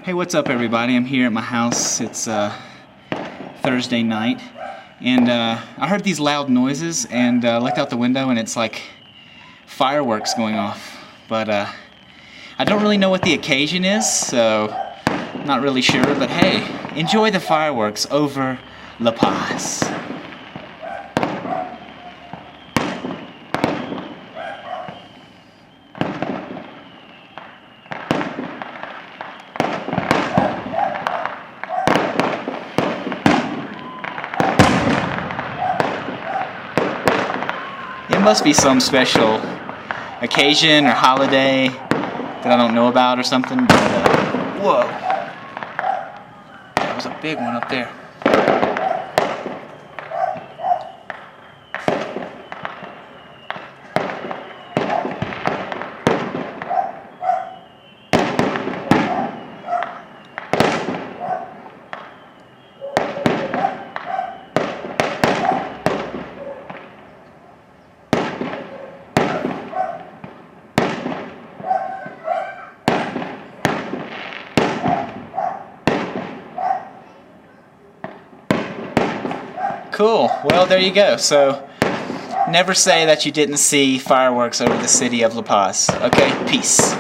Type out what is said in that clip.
Hey, what's up everybody? I'm here at my house. It's Thursday night, and I heard these loud noises and looked out the window, and it's like fireworks going off. But I don't really know what the occasion is, so I'm not really sure. But hey, enjoy the fireworks over La Paz. It must be some special occasion or holiday that I don't know about or something, but whoa, that was a big one up there. Cool. Well, there you go. So, never say that you didn't see fireworks over the city of La Paz. Okay? Peace.